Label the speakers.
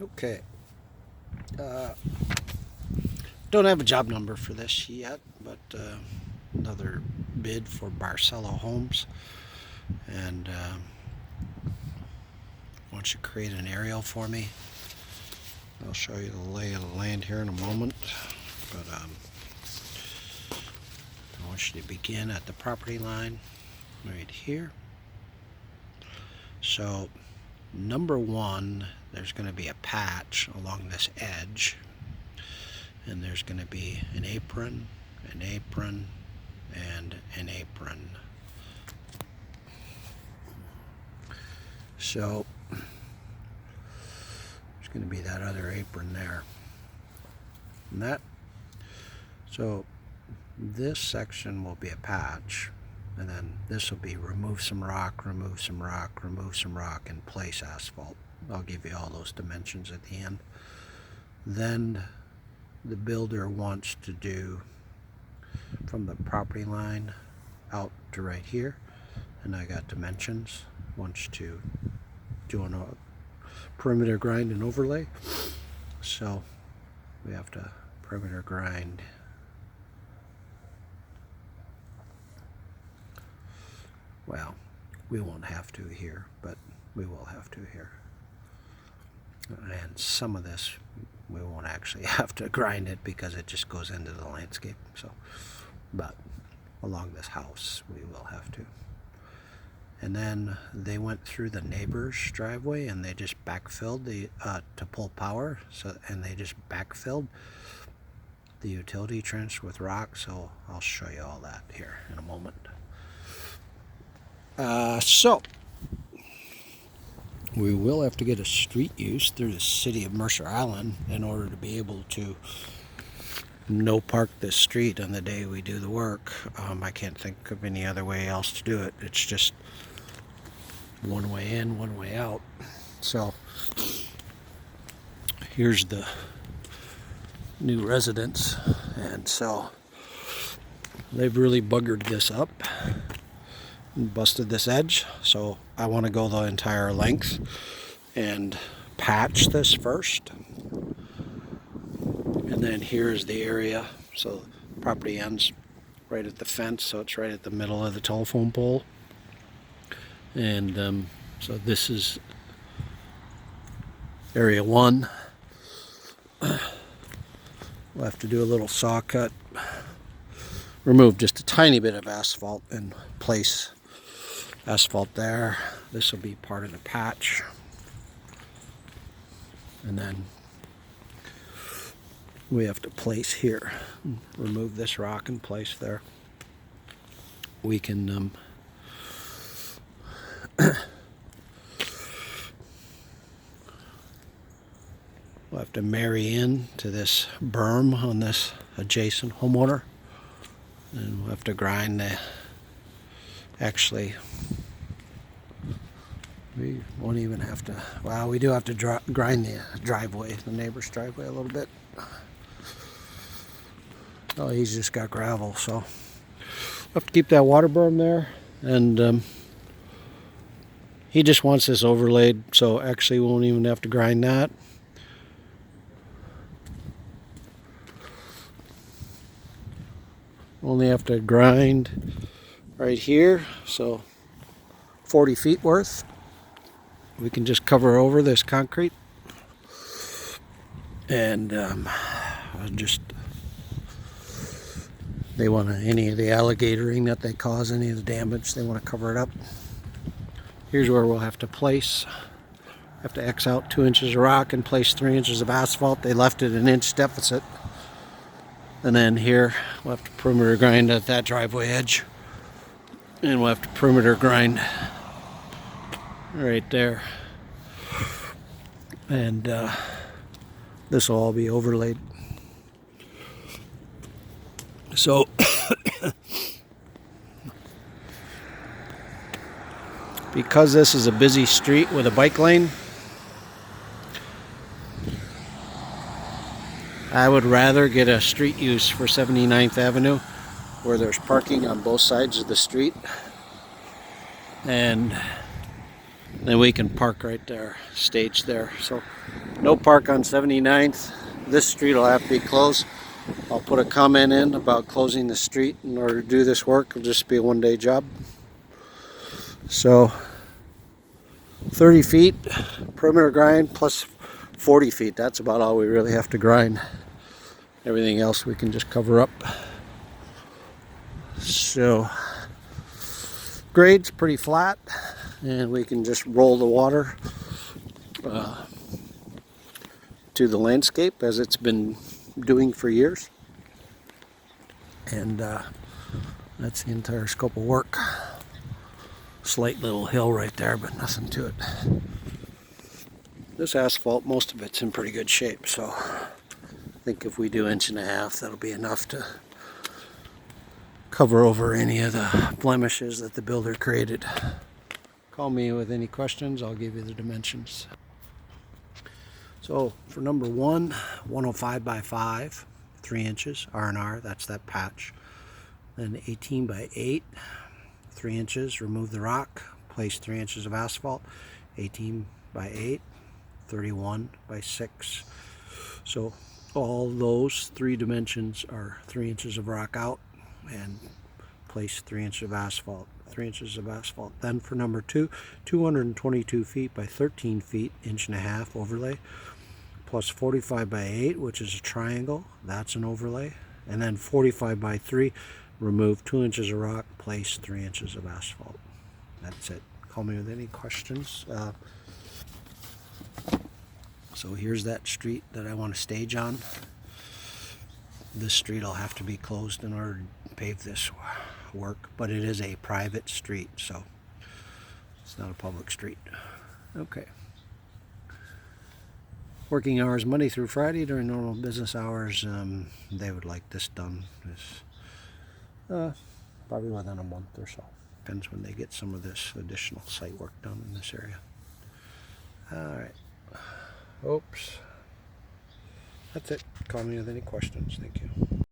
Speaker 1: Okay. Uh, don't have a job number for this yet, but another bid for Barcelo Homes. And once you create an aerial for me, I'll show you the lay of the land here in a moment. But I want you to begin at the property line right here. So number one, there's going to be a patch along this edge, and there's going to be an apron, and an apron. So there's going to be that other apron there, and that. So this section will be a patch, and then this will be remove some rock, remove some rock, remove some rock, and place asphalt. I'll give you all those dimensions at the end. Then the builder wants to do from the property line out to right here, and I got dimensions. Wants to do a perimeter grind and overlay, so we have to perimeter grind. Well, we won't have to here, but we will have to here. And some of this we won't actually have to grind it because it just goes into the landscape. So, but along this house we will have to. And then they went through the neighbor's driveway and they just backfilled the to pull power. So, and they just backfilled the utility trench with rock. So I'll show you all that here in a moment. So we will have to get a street use through the city of Mercer Island in order to be able to no park this street on the day we do the work. I can't think of any other way else to do it. It's just one way in, one way out. So here's the new residence, and so they've really buggered this up and busted this edge. So I want to go the entire length and patch this first, and then here's the area. So the property ends right at the fence, so it's right at the middle of the telephone pole. And so this is area one. We'll have to do a little saw cut, remove just a tiny bit of asphalt and place asphalt there. This will be part of the patch. And then we have to place here, remove this rock and place there. We can we'll have to marry in to this berm on this adjacent homeowner, and we'll have to grind the, actually we won't even have to, well, we do have to grind the driveway, the neighbor's driveway a little bit. Oh, he's just got gravel, so we'll have to keep that water berm there. And he just wants this overlaid, so actually we won't even have to grind that. Only have to grind right here, so 40 feet worth. We can just cover over this concrete, and just, they want any of the alligatoring that they cause, any of the damage, they want to cover it up. Here's where we'll have to place. Have to X out 2 inches of rock and place 3 inches of asphalt. They left it an inch deficit. And then here we'll have to perimeter grind at that driveway edge, and we'll have to perimeter grind right there. And this will all be overlaid. So because this is a busy street with a bike lane, I would rather get a street use for 79th Avenue where there's parking on both sides of the street, and Then we can park right there, stage there. So no park on 79th. This street will have to be closed. I'll put a comment in about closing the street in order to do this work. It'll just be a one-day job. So 30 feet perimeter grind plus 40 feet. That's about all we really have to grind. Everything else we can just cover up. So grade's pretty flat, and we can just roll the water to the landscape as it's been doing for years. And that's the entire scope of work. Slight little hill right there, but nothing to it. This asphalt, most of it's in pretty good shape, so I think if we do 1.5 inches, that'll be enough to cover over any of the blemishes that the builder created. Call me with any questions, I'll give you the dimensions. So for number 1, 105 by 5, 3 inches, R&R, that's that patch. Then 18 by 8, 3 inches, remove the rock, place 3 inches of asphalt. 18 by 8, 31 by 6. So all those 3 dimensions are 3 inches of rock out and place 3 inches of asphalt. 3 inches of asphalt. Then for number 2, 222 feet by 13 feet, 1.5 inch overlay, plus 45 by 8, which is a triangle, that's an overlay. And then 45 by 3, remove 2 inches of rock, place 3 inches of asphalt. That's it. Call me with any questions. So here's that street that I want to stage on. This street will have to be closed in order to pave this work, but it is a private street, so it's not a public street. Okay. Working hours Monday through Friday during normal business hours. They would like this done probably within a month or so. Depends when they get some of this additional site work done in this area. Alright. Oops. That's it. Call me with any questions. Thank you.